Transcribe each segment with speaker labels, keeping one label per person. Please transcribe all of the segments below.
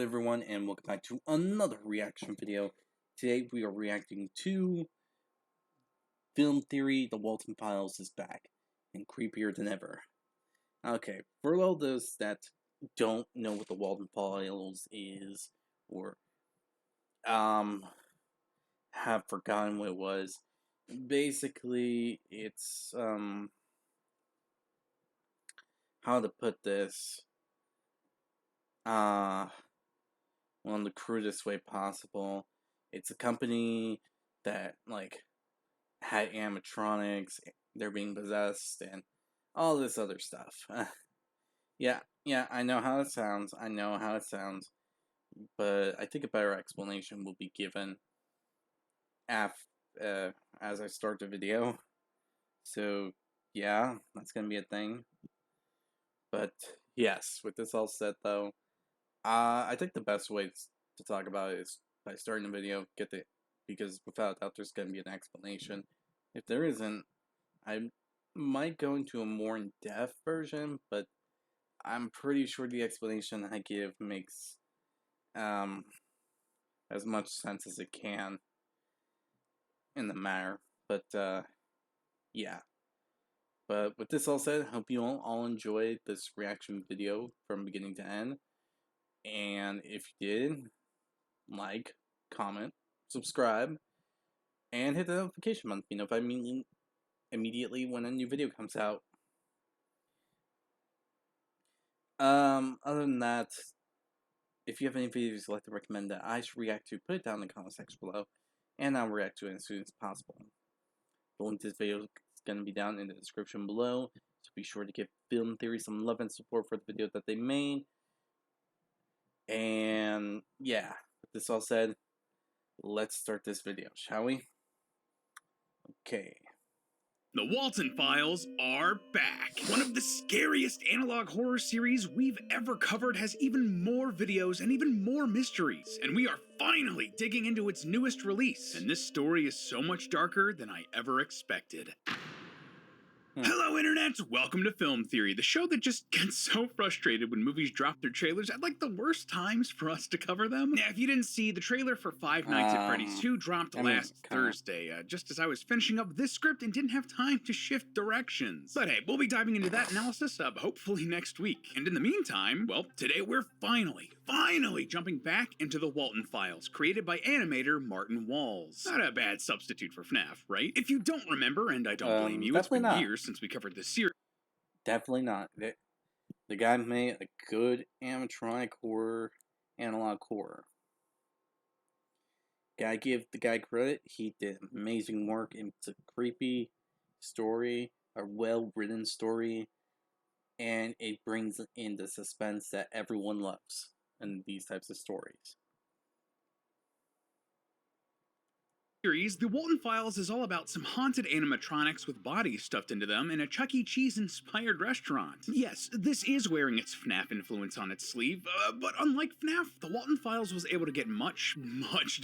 Speaker 1: good everyone, and welcome back to another reaction video. Today we are reacting to Film Theory, The Walten Files is back, and creepier than ever. Okay, for all those that don't know what The Walten Files is, or have forgotten what it was, basically it's, how to put this, well, in the crudest way possible. It's a company that, like, had animatronics, they're being possessed, and all this other stuff. Yeah, I know how it sounds, but I think a better explanation will be given as I start the video. So, yeah, that's gonna be a thing. But, yes, with this all said, though, I think the best way to talk about it is by starting the video, because without that, there's going to be an explanation. If there isn't, I might go into a more in-depth version, but I'm pretty sure the explanation I give makes as much sense as it can in the matter. But yeah. But with this all said, I hope you all enjoyed this reaction video from beginning to end. And if you did, like, comment, subscribe, and hit the notification button, you know, if I mean immediately when a new video comes out. Other than that, if you have any videos you'd like to recommend that I should react to, put it down in the comment section below, and I'll react to it as soon as possible. The link to this video is going to be down in the description below, so be sure to give Film Theory some love and support for the video that they made. And yeah, with this all said, let's start this video, shall we? Okay.
Speaker 2: The Walten Files are back! One of the scariest analog horror series we've ever covered has even more videos and even more mysteries, and we are finally digging into its newest release, and this story is so much darker than I ever expected. Hello Internet! Welcome to Film Theory, the show that just gets so frustrated when movies drop their trailers at like the worst times for us to cover them. Now, if you didn't see, the trailer for Five Nights at Freddy's 2 dropped last Thursday, just as I was finishing up this script and didn't have time to shift directions. But hey, we'll be diving into that analysis hopefully next week. And in the meantime, well, today we're finally jumping back into the Walten Files, created by animator Martin Walls. Not a bad substitute for FNAF, right? If you don't remember, and I don't blame you, it's been years since we covered this series.
Speaker 1: Definitely not. The guy made a good animatronic horror, analog horror. Gotta give the guy credit. He did amazing work. It's a creepy story, a well-written story, and it brings in the suspense that everyone loves in these types of stories.
Speaker 2: The Walten Files is all about some haunted animatronics with bodies stuffed into them in a Chuck E. Cheese-inspired restaurant. Yes, this is wearing its FNAF influence on its sleeve, but unlike FNAF, the Walten Files was able to get much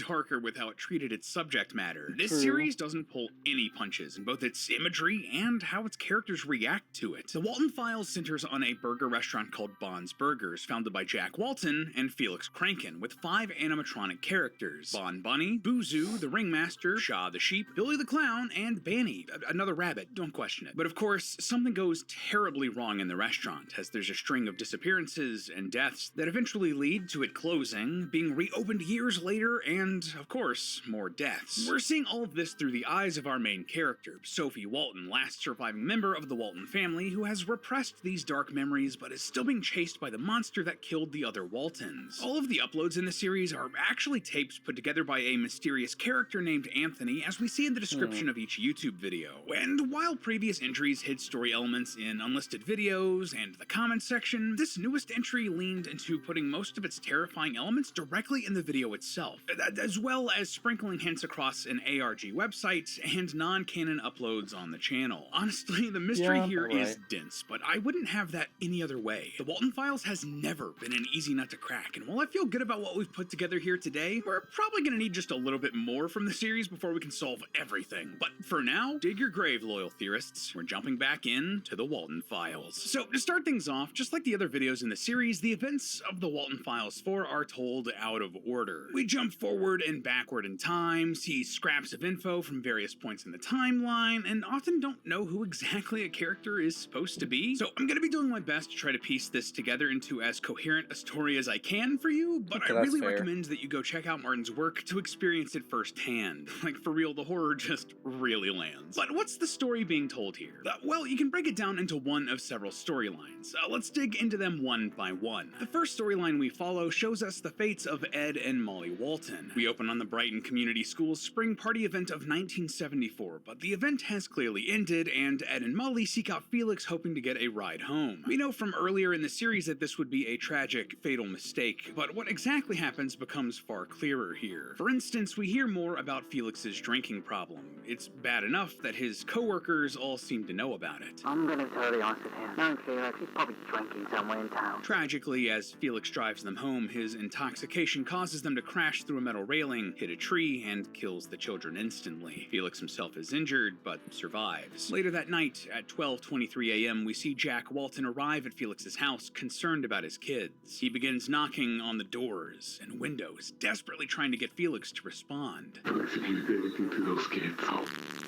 Speaker 2: darker with how it treated its subject matter. This series doesn't pull any punches in both its imagery and how its characters react to it. The Walten Files centers on a burger restaurant called Bon's Burgers, founded by Jack Walten and Felix Kranken, with 5 animatronic characters: Bon Bunny, Boozoo, the Ringmaster, Shaw the Sheep, Billy the Clown, and Banny, another rabbit, don't question it. But of course, something goes terribly wrong in the restaurant, as there's a string of disappearances and deaths that eventually lead to it closing, being reopened years later, and, of course, more deaths. We're seeing all of this through the eyes of our main character, Sophie Walten, last surviving member of the Walten family, who has repressed these dark memories but is still being chased by the monster that killed the other Waltens. All of the uploads in the series are actually tapes put together by a mysterious character named Anthony, as we see in the description of each YouTube video. And while previous entries hid story elements in unlisted videos and the comments section, this newest entry leaned into putting most of its terrifying elements directly in the video itself, as well as sprinkling hints across an ARG website and non-canon uploads on the channel. Honestly, the mystery here is dense, but I wouldn't have that any other way. The Walten Files has never been an easy nut to crack, and while I feel good about what we've put together here today, we're probably gonna need just a little bit more from the series series before we can solve everything. But for now, dig your grave, loyal theorists. We're jumping back in to the Walten Files. So to start things off, just like the other videos in the series, the events of the Walten Files 4 are told out of order. We jump forward and backward in time, see scraps of info from various points in the timeline, and often don't know who exactly a character is supposed to be. So I'm gonna be doing my best to try to piece this together into as coherent a story as I can for you, but
Speaker 1: Okay,
Speaker 2: I really
Speaker 1: fair.
Speaker 2: recommend that you go check out Martin's work to experience it firsthand. Like, for real, the horror just really lands. But what's the story being told here? Well, you can break it down into one of several storylines. Let's dig into them one by one. The first storyline we follow shows us the fates of Ed and Molly Walten. We open on the Brighton Community Schools spring party event of 1974, but the event has clearly ended, and Ed and Molly seek out Felix hoping to get a ride home. We know from earlier in the series that this would be a tragic, fatal mistake, but what exactly happens becomes far clearer here. For instance, we hear more about Felix's drinking problem. It's bad enough that his co-workers all seem to know about it.
Speaker 3: I'm gonna be totally honest with you. Knowing Felix, he's probably drinking somewhere in town.
Speaker 2: Tragically, as Felix drives them home, his intoxication causes them to crash through a metal railing, hit a tree, and kills the children instantly. Felix himself is injured, but survives. Later that night, at 12:23 a.m., we see Jack Walten arrive at Felix's house, concerned about his kids. He begins knocking on the doors and windows, desperately trying to get Felix to respond.
Speaker 4: Felix, if you do anything to those kids, I'll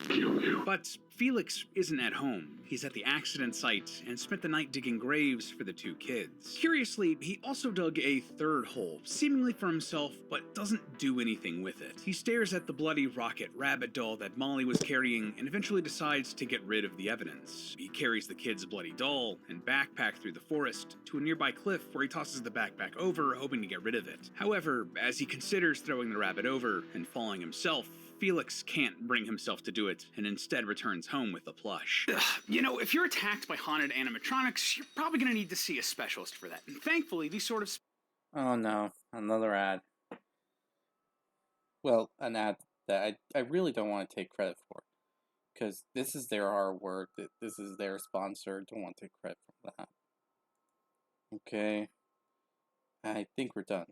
Speaker 4: kill you.
Speaker 2: But Felix isn't at home. He's at the accident site and spent the night digging graves for the two kids. Curiously, he also dug a third hole, seemingly for himself, but doesn't do anything with it. He stares at the bloody Rocket Rabbit doll that Molly was carrying and eventually decides to get rid of the evidence. He carries the kid's bloody doll and backpack through the forest to a nearby cliff where he tosses the backpack over, hoping to get rid of it. However, as he considers throwing the rabbit over and falling himself, Felix can't bring himself to do it, and instead returns home with the plush. You know, if you're attacked by haunted animatronics, you're probably gonna need to see a specialist for that. And thankfully, these sort of...
Speaker 1: Oh no, another ad. Well, an ad that I really don't want to take credit for. Because this is their artwork, this is their sponsor, don't want to take credit for that. Okay. I think we're done.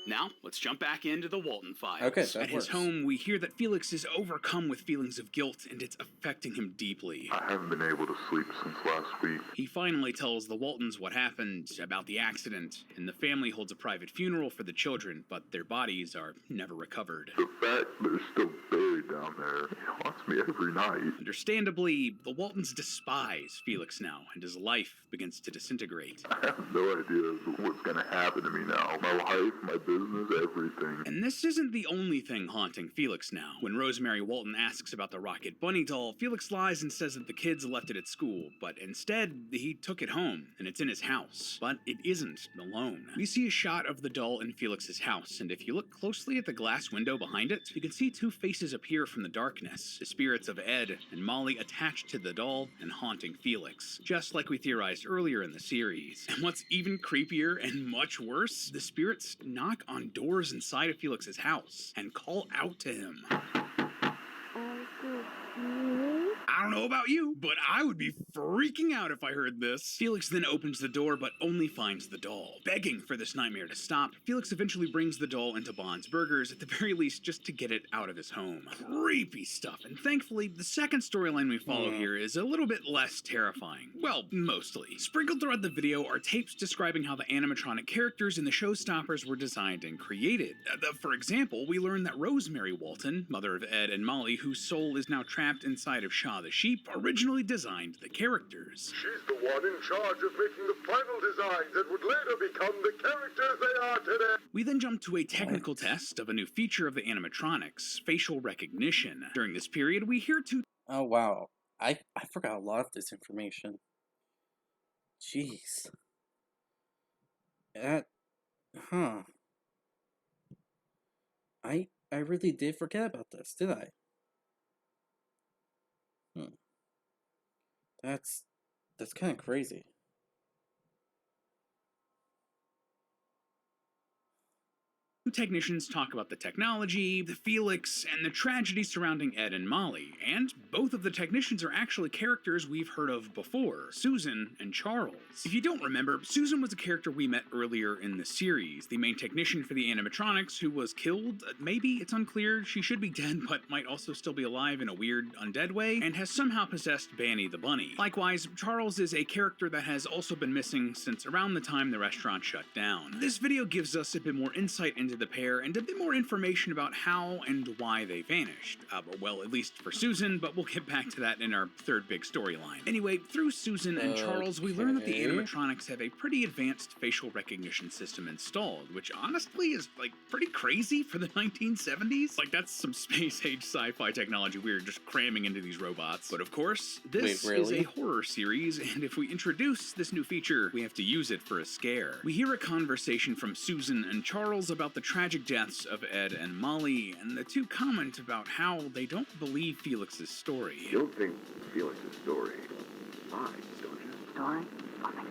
Speaker 2: Now, let's jump back into the Walten Files.
Speaker 1: Okay, that
Speaker 2: At
Speaker 1: works.
Speaker 2: his home, we hear that Felix is overcome with feelings of guilt, and it's affecting him deeply.
Speaker 4: I haven't been able to sleep since last week.
Speaker 2: He finally tells the Waltons what happened about the accident, and the family holds a private funeral for the children, but their bodies are never recovered.
Speaker 4: The fact they're still buried down there, it haunts me every night.
Speaker 2: Understandably, the Waltons despise Felix now, and his life begins to disintegrate.
Speaker 4: I have no idea what's gonna happen to me now. My life, my business, everything.
Speaker 2: And this isn't the only thing haunting Felix now. When Rosemary Walten asks about the Rocket Bunny doll, Felix lies and says that the kids left it at school, but instead, he took it home, and it's in his house. But it isn't alone. We see a shot of the doll in Felix's house, and if you look closely at the glass window behind it, you can see two faces appear from the darkness, the spirits of Ed and Molly attached to the doll and haunting Felix, just like we theorized earlier in the series. And what's even creepier and much worse, the spirits knock on doors inside of Felix's house and call out to him. I don't know about you, but I would be freaking out if I heard this. Felix then opens the door, but only finds the doll. Begging for this nightmare to stop, Felix eventually brings the doll into Bond's Burgers, at the very least just to get it out of his home. Creepy stuff, and thankfully, the second storyline we follow here is a little bit less terrifying. Well, mostly. Sprinkled throughout the video are tapes describing how the animatronic characters in the showstoppers were designed and created. For example, we learn that Rosemary Walten, mother of Ed and Molly, whose soul is now trapped inside of Shaw the sheep, originally designed the characters.
Speaker 4: She's the one in charge of making the final designs that would later become the characters they are today.
Speaker 2: We then jump to a technical test of a new feature of the animatronics, facial recognition. During this period, we hear two...
Speaker 1: Oh wow. I forgot a lot of this information. Jeez. Huh. I really did forget about this, did I? That's kind of crazy.
Speaker 2: technicians talk about the technology, the Felix, and the tragedy surrounding Ed and Molly, and both of the technicians are actually characters we've heard of before, Susan and Charles. If you don't remember, Susan was a character we met earlier in the series, the main technician for the animatronics who was killed, maybe, it's unclear, she should be dead but might also still be alive in a weird undead way, and has somehow possessed Banny the bunny. Likewise, Charles is a character that has also been missing since around the time the restaurant shut down. This video gives us a bit more insight into the pair and a bit more information about how and why they vanished. Well, at least for Susan, but we'll get back to that in our third big storyline. Anyway, through Susan and Charles, we learn that the animatronics have a pretty advanced facial recognition system installed, which honestly is, like, pretty crazy for the 1970s. Like, that's some space-age sci-fi technology we're just cramming into these robots. But of course, this is a horror series, and if we introduce this new feature, we have to use it for a scare. We hear a conversation from Susan and Charles about the tragic deaths of Ed and Molly, and the two comment about how they don't believe Felix's story.
Speaker 4: You don't think Felix's story lies, don't you?
Speaker 3: Story? Nothing.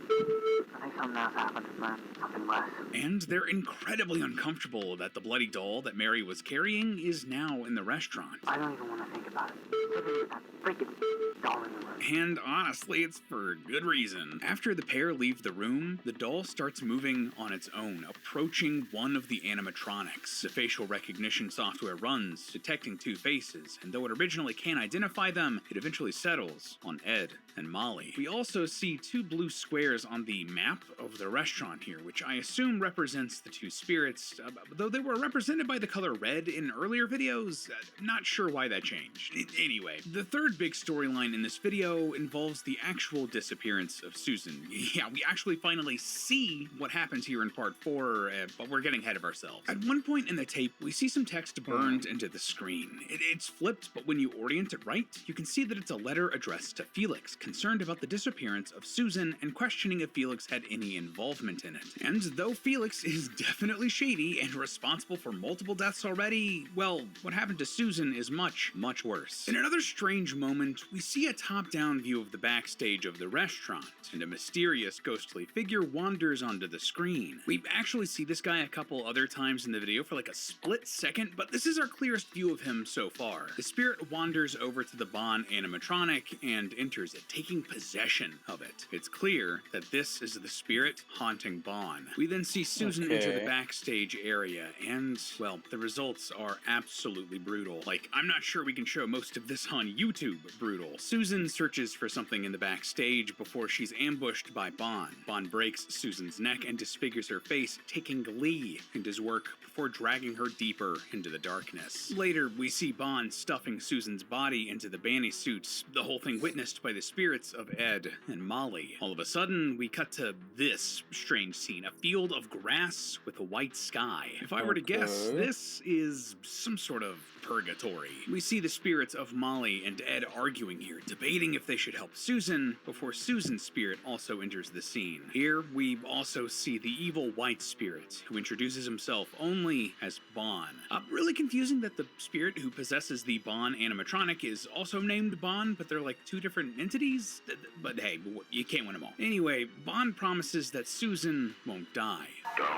Speaker 3: I think something else happened, man. Something worse.
Speaker 2: And they're incredibly uncomfortable that the bloody doll that Mary was carrying is now in the restaurant.
Speaker 3: I don't even want to think about it. Living with that freaking doll in the room.
Speaker 2: And honestly, it's for good reason. After the pair leave the room, the doll starts moving on its own, approaching one of the animatronics. The facial recognition software runs, detecting two faces, and though it originally can't identify them, it eventually settles on Ed and Molly. We also see two blue squares on the map of the restaurant here, which I assume represents the two spirits, though they were represented by the color red in earlier videos. Not sure why that changed. Anyway, the third big storyline in this video involves the actual disappearance of Susan. Yeah, we actually finally see what happens here in part 4, but we're getting ahead of ourselves. At one point in the tape, we see some text burned into the screen. It's flipped, but when you orient it right, you can see that it's a letter addressed to Felix, concerned about the disappearance of Susan and questioning if Felix had any involvement in it. And though Felix is definitely shady and responsible for multiple deaths already, well, what happened to Susan is much, much worse. In another strange moment, we see a top-down view of the backstage of the restaurant, and a mysterious ghostly figure wanders onto the screen. We actually see this guy a couple other times in the video for like a split second, but this is our clearest view of him so far. The spirit wanders over to the Bon animatronic and enters it, taking possession of it. It's clear that this is the spirit haunting Bon. We then see Susan enter the backstage area, and, well, the results are absolutely brutal. Like, I'm not sure we can show most of this on YouTube brutal. Susan searches for something in the backstage before she's ambushed by Bon. Bon breaks Susan's neck and disfigures her face, taking glee in his work before dragging her deeper into the darkness. Later, we see Bon stuffing Susan's body into the Banny suits, the whole thing witnessed by the spirits of Ed and Molly. All of a sudden, we cut to this strange scene, a field of grass with a white sky. If I were to guess, this is some sort of purgatory. We see the spirits of Molly and Ed arguing here, debating if they should help Susan, before Susan's spirit also enters the scene. Here, we also see the evil white spirit, who introduces himself only as Bon. Really confusing that the spirit who possesses the Bon animatronic is also named Bon, but they're like two different entities? But hey, you can't win them all. Anyway, Bon promises that Susan won't die.
Speaker 4: Don't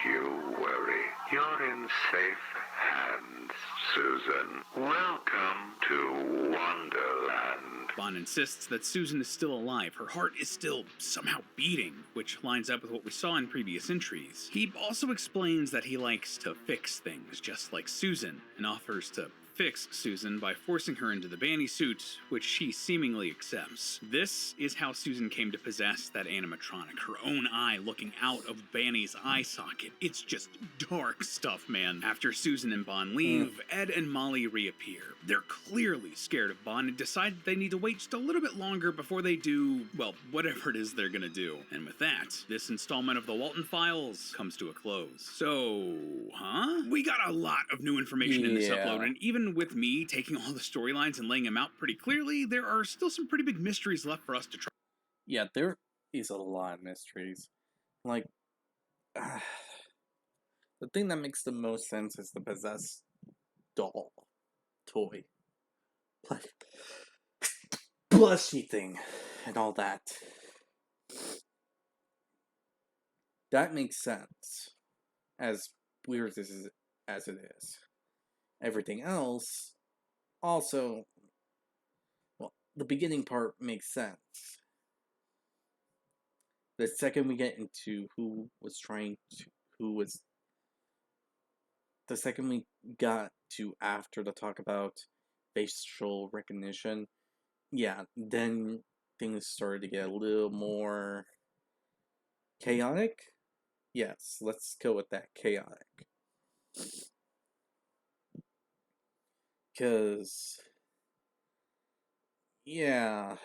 Speaker 4: you worry. You're in safe hands, Susan. Welcome to Wonderland.
Speaker 2: Bon insists that Susan is still alive. Her heart is still somehow beating, which lines up with what we saw in previous entries. He also explains that he likes to fix things, just like Susan, and offers to fix Susan by forcing her into the Banny suit, which she seemingly accepts. This is how Susan came to possess that animatronic, her own eye looking out of Banny's eye socket. It's just dark stuff, man. After Susan and Bon leave, Ed and Molly reappear. They're clearly scared of Bon and decide they need to wait just a little bit longer before they do, well, whatever it is they're gonna do. And with that, this installment of the Walten Files comes to a close. So, we got a lot of new information in this upload, and even with me taking all the storylines and laying them out pretty clearly, there are still some pretty big mysteries left for us to try.
Speaker 1: Yeah, there is a lot of mysteries. Like, the thing that makes the most sense is the possessed doll toy. Like, plushy thing and all that. That makes sense. As weird as as it is. Everything else also, well, the beginning part makes sense. The second we get into the second we got to after the talk about facial recognition, yeah, then things started to get a little more chaotic. Yes, let's go with that, chaotic. Because, yeah,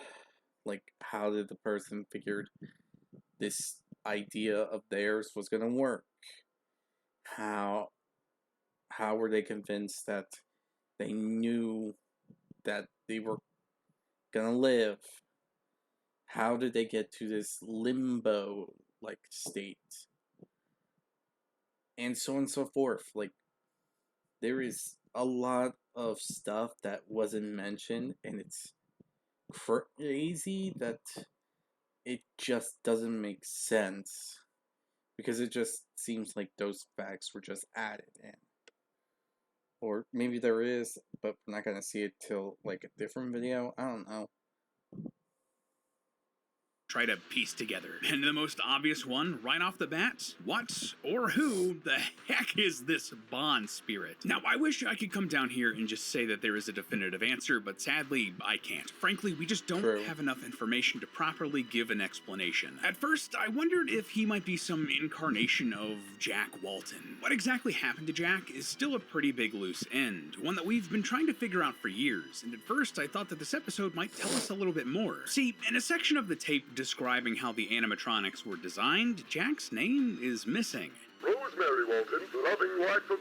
Speaker 1: like, how did the person figured this idea of theirs was gonna work? How were they convinced that they knew that they were gonna live? How did they get to this limbo like state? And so on and so forth. Like, there is a lot of stuff that wasn't mentioned, and it's crazy that it just doesn't make sense, because it just seems like those facts were just added in. Or maybe there is, but we're not gonna see it till like a different video. I don't know.
Speaker 2: Try to piece together. And the most obvious one, right off the bat, what or who the heck is this Bond spirit? Now, I wish I could come down here and just say that there is a definitive answer, but sadly, I can't. Frankly, we just don't have enough information to properly give an explanation. At first, I wondered if he might be some incarnation of Jack Walten. What exactly happened to Jack is still a pretty big loose end, one that we've been trying to figure out for years, and at first I thought that this episode might tell us a little bit more. See, in a section of the tape describing how the animatronics were designed, Jack's name is missing.
Speaker 4: Rosemary Walten, loving wife of,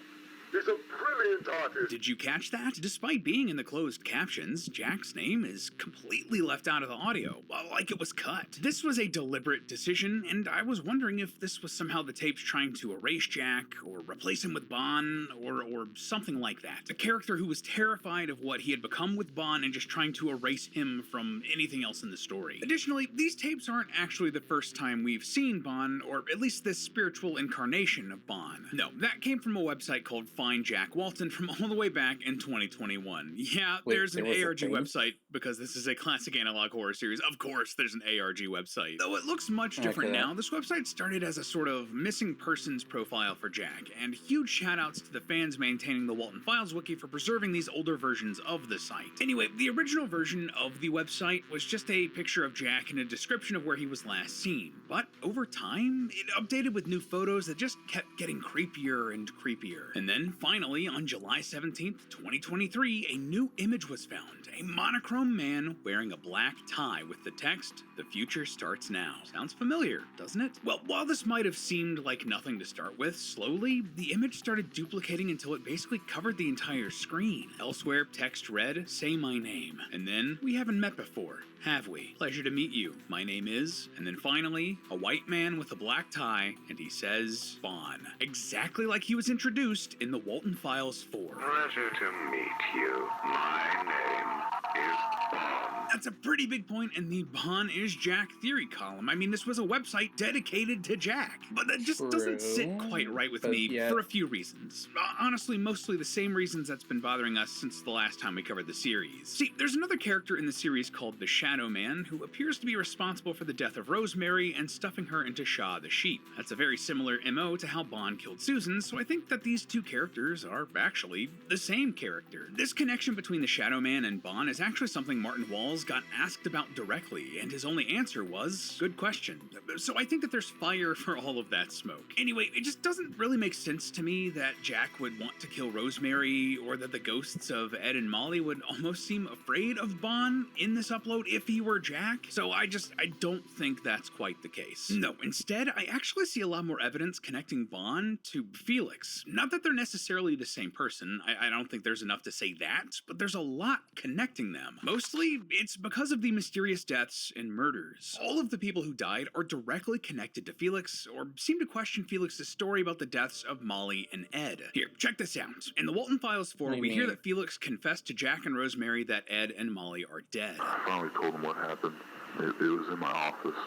Speaker 4: is a brilliant artist.
Speaker 2: Did you catch that? Despite being in the closed captions, Jack's name is completely left out of the audio, like it was cut. This was a deliberate decision, and I was wondering if this was somehow the tapes trying to erase Jack, or replace him with Bond, or something like that. A character who was terrified of what he had become with Bond and just trying to erase him from anything else in the story. Additionally, these tapes aren't actually the first time we've seen Bond, or at least this spiritual incarnation of Bond. No, that came from a website called Find Jack Walten from all the way back in 2021. Yeah, there's an ARG website, because this is a classic analog horror series. Of course, there's an ARG website. Though it looks much different now, this website started as a sort of missing persons profile for Jack, and huge shoutouts to the fans maintaining the Walten Files wiki for preserving these older versions of the site. Anyway, the original version of the website was just a picture of Jack and a description of where he was last seen. But over time, it updated with new photos that just kept getting creepier and creepier. And then finally, on July 17th, 2023, a new image was found. A monochrome man wearing a black tie with the text, "The future starts now." Sounds familiar, doesn't it? Well, while this might have seemed like nothing to start with, slowly, the image started duplicating until it basically covered the entire screen. Elsewhere, text read, "Say my name." And then, "We haven't met before, have we? Pleasure to meet you. My name is..." And then finally, a white man with a black tie, and he says, "Bond." Exactly like he was introduced in the Walten Files 4.
Speaker 4: Pleasure to meet you. My name is Bond.
Speaker 2: That's a pretty big point in the Bond is Jack theory column. I mean, this was a website dedicated to Jack. But that just doesn't sit quite right with me for a few reasons. Honestly, mostly the same reasons that's been bothering us since the last time we covered the series. See, there's another character in the series called the Shadow Man who appears to be responsible for the death of Rosemary and stuffing her into Shaw the sheep. That's a very similar MO to how Bond killed Susan, so I think that these two characters are actually the same character. This connection between the Shadow Man and Bond is actually something Martin Walls got asked about directly, and his only answer was, "Good question." So I think that there's fire for all of that smoke. Anyway, it just doesn't really make sense to me that Jack would want to kill Rosemary, or that the ghosts of Ed and Molly would almost seem afraid of Bond in this upload if he were Jack. So I don't think that's quite the case. No, instead, I actually see a lot more evidence connecting Bond to Felix. Not that they're necessarily the same person, I don't think there's enough to say that, but there's a lot connecting them. Mostly, it's because of the mysterious deaths and murders. All of the people who died are directly connected to Felix, or seem to question Felix's story about the deaths of Molly and Ed. Here, check this out. In the Walten Files 4, we hear that Felix confessed to Jack and Rosemary that Ed and Molly are dead.
Speaker 4: I finally told him what happened. It was in my office.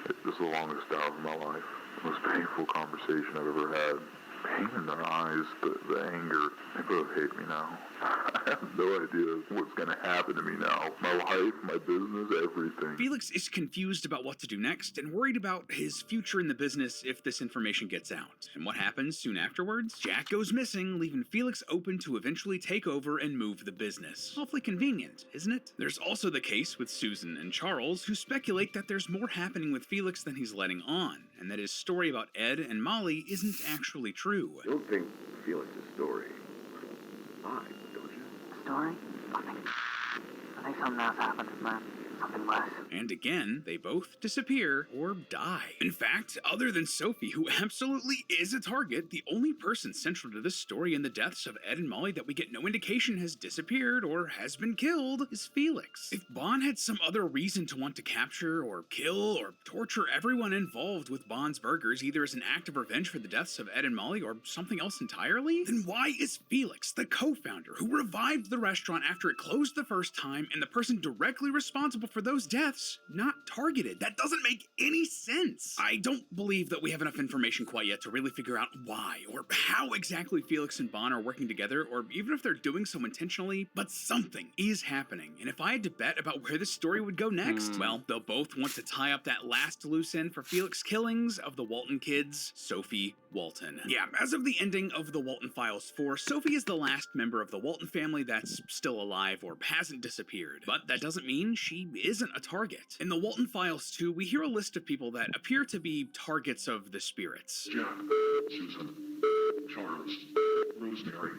Speaker 4: It was the longest hour of my life. The most painful conversation I've ever had. pain in their eyes, the anger. They both hate me now. I have no idea what's going to happen to me now. My life, my business, everything.
Speaker 2: Felix is confused about what to do next and worried about his future in the business if this information gets out. And what happens soon afterwards? Jack goes missing, leaving Felix open to eventually take over and move the business. Awfully convenient, isn't it? There's also the case with Susan and Charles, who speculate that there's more happening with Felix than he's letting on, and that his story about Ed and Molly isn't actually true.
Speaker 4: You don't think Felix's story lies, don't you?
Speaker 3: Story? I think something else happened, man. Something worse.
Speaker 2: And again, they both disappear or die. In fact, other than Sophie, who absolutely is a target, the only person central to this story and the deaths of Ed and Molly that we get no indication has disappeared or has been killed is Felix. If Bond had some other reason to want to capture or kill or torture everyone involved with Bond's burgers, either as an act of revenge for the deaths of Ed and Molly or something else entirely, then why is Felix, the co-founder who revived the restaurant after it closed the first time and the person directly responsible for those deaths, not targeted? That doesn't make any sense. I don't believe that we have enough information quite yet to really figure out why or how exactly Felix and Bond are working together, or even if they're doing so intentionally, but something is happening. And if I had to bet about where this story would go next, well, they'll both want to tie up that last loose end for Felix killings of the Walten kids, Sophie Walten. Yeah, as of the ending of the Walten Files 4, Sophie is the last member of the Walten family that's still alive or hasn't disappeared. But that doesn't mean she isn't a target. In the Walten Files 2, we hear a list of people that appear to be targets of the spirits.
Speaker 4: Jack, Susan, Charles, Rosemary,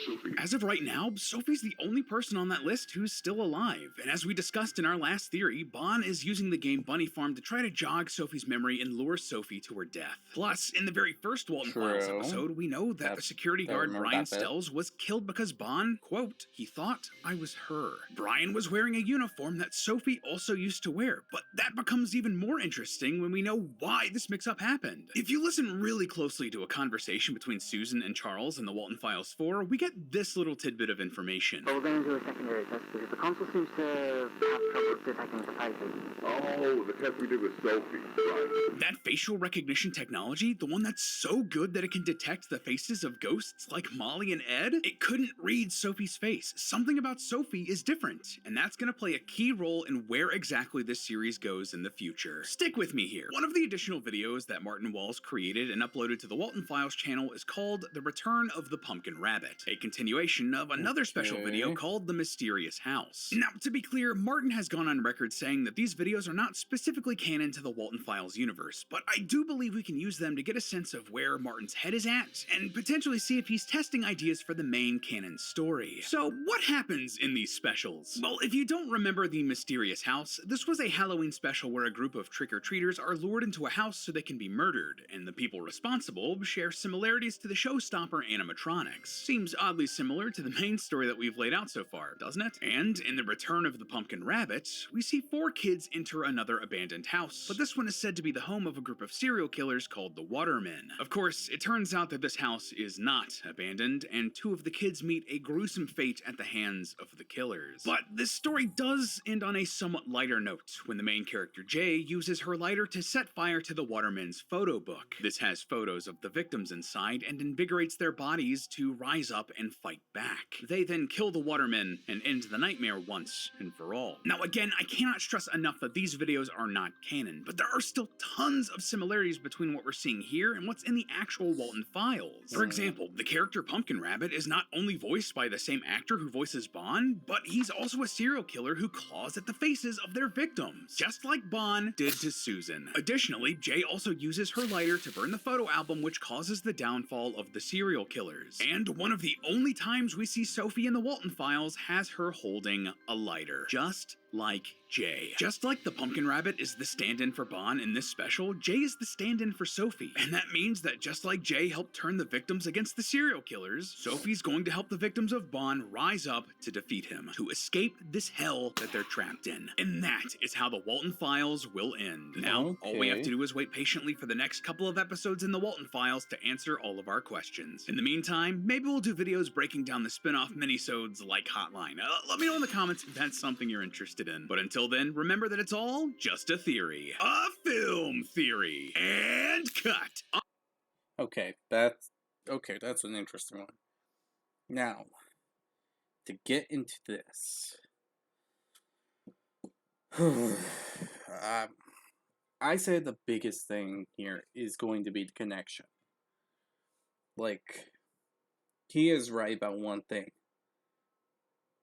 Speaker 4: Sophie.
Speaker 2: As of right now, Sophie's the only person on that list who's still alive, and as we discussed in our last theory, Bond is using the game Bunny Farm to try to jog Sophie's memory and lure Sophie to her death. Plus, in the very first Walten Files episode, we know that the security guard Brian Stells was killed because Bond, quote, he thought I was her. Brian was wearing a uniform that Sophie also used to wear, but that becomes even more interesting when we know why this mix-up happened. If you listen really closely to a conversation between Susan and Charles in the Walten Files 4, we get this little tidbit of information.
Speaker 3: But we're going to do a secondary test because the console seems to have trouble detecting the faces.
Speaker 4: Oh, the test we did with Sophie, right.
Speaker 2: That facial recognition technology, the one that's so good that it can detect the faces of ghosts like Molly and Ed, it couldn't read Sophie's face. Something about Sophie is different, and that's going to play a key role in where exactly this series goes in the future. Stick with me here. One of the additional videos that Martin Walls created and uploaded to the Walten Files channel is called The Return of the Pumpkin Rabbit, a continuation of another special video called The Mysterious House. Now, to be clear, Martin has gone on record saying that these videos are not specifically canon to the Walten Files universe, but I do believe we can use them to get a sense of where Martin's head is at, and potentially see if he's testing ideas for the main canon story. So, what happens in these specials? Well, if you don't remember The Mysterious House, this was a Halloween special where a group of trick-or-treaters are lured into a house so they can be murdered, and the people responsible share similarities to the showstopper animatronics. Seems oddly similar to the main story that we've laid out so far, doesn't it? And in The Return of the Pumpkin Rabbit, we see 4 kids enter another abandoned house, but this one is said to be the home of a group of serial killers called the Watermen. Of course, it turns out that this house is not abandoned, and 2 of the kids meet a gruesome fate at the hands of the killers. But this story does end on a somewhat lighter note, when the main character Jay uses her lighter to set fire to the Watermen's photo book. This has photos of the victims inside and invigorates their bodies to rise up and fight back. They then kill the Watermen and end the nightmare once and for all. Now again, I cannot stress enough that these videos are not canon, but there are still tons of similarities between what we're seeing here and what's in the actual Walten Files. For example, the character Pumpkin Rabbit is not only voiced by the same actor who voices Bond, but he's also a serial killer who claws at the faces of their victims, just like Bond did to Susan. Additionally, Jay also uses her lighter to burn the photo album, which causes the downfall of the serial killers. And one of the only times we see Sophie in the Walten Files has her holding a lighter, just like Jay. Just like the Pumpkin Rabbit is the stand-in for Bond in this special, Jay is the stand-in for Sophie. And that means that just like Jay helped turn the victims against the serial killers, Sophie's going to help the victims of Bond rise up to defeat him, to escape this hell that they're trapped in. And that is how the Walten Files will end. Now, all we have to do is wait patiently for the next couple of episodes in the Walten Files to answer all of our questions. In the meantime, maybe we'll do videos breaking down the spin-off minisodes like Hotline. Let me know in the comments if that's something you're interested in. But until then, remember that it's all just a theory. A film theory. And cut!
Speaker 1: Okay, that's Okay, that's an interesting one. Now, to get into this, I say the biggest thing here is going to be the connection. Like, he is right about one thing.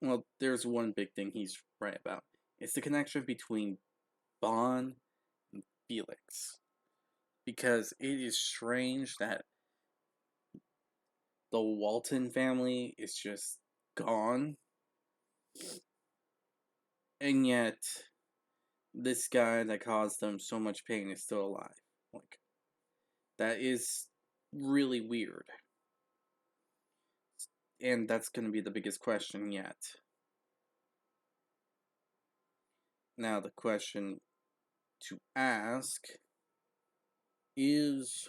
Speaker 1: Well, there's one big thing he's right about. It's the connection between Bond and Felix. Because it is strange that the Walten family is just gone. And yet, this guy that caused them so much pain is still alive. Like, that is really weird. And that's going to be the biggest question yet. Now, the question to ask is,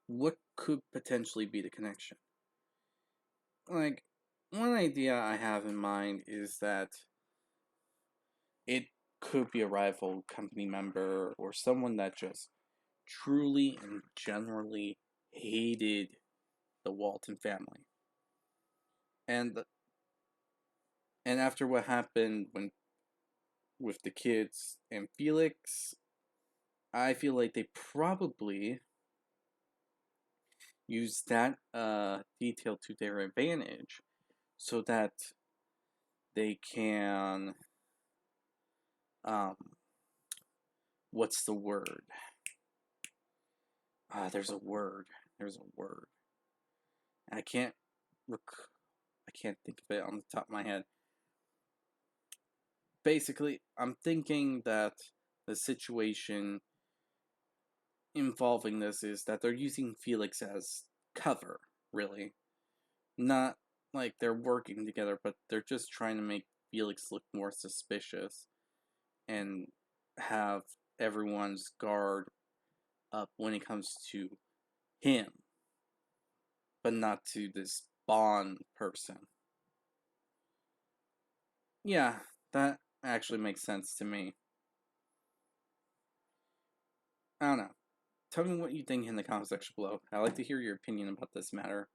Speaker 1: what could potentially be the connection? Like, one idea I have in mind is that it could be a rival company member or someone that just truly and generally hated the Walton family. And after what happened with the kids and Felix, I feel like they probably used that detail to their advantage so that they can what's the word? There's a word. I can't think of it on the top of my head. Basically, I'm thinking that the situation involving this is that they're using Felix as cover, really. Not like they're working together, but they're just trying to make Felix look more suspicious and have everyone's guard up when it comes to him, but not to this Bond person. Yeah, that actually makes sense to me. I don't know. Tell me what you think in the comment section below. I'd like to hear your opinion about this matter,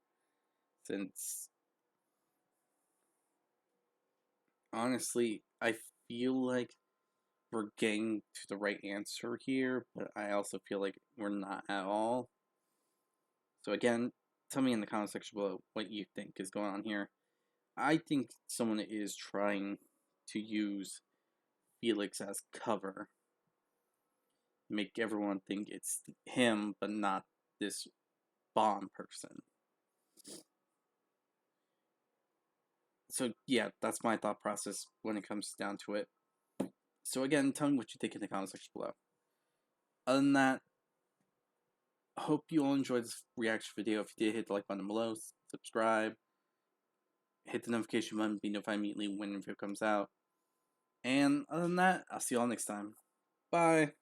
Speaker 1: since honestly, I feel like we're getting to the right answer here, but I also feel like we're not at all. So again, tell me in the comment section below what you think is going on here. I think someone is trying to use Felix as cover, make everyone think it's him, but not this Bond person. So yeah, that's my thought process when it comes down to it. So again, tell me what you think in the comment section below. Other than that, hope you all enjoyed this reaction video. If you did, hit the like button below, subscribe, hit the notification button, be notified immediately when the video comes out. And other than that, I'll see you all next time. Bye!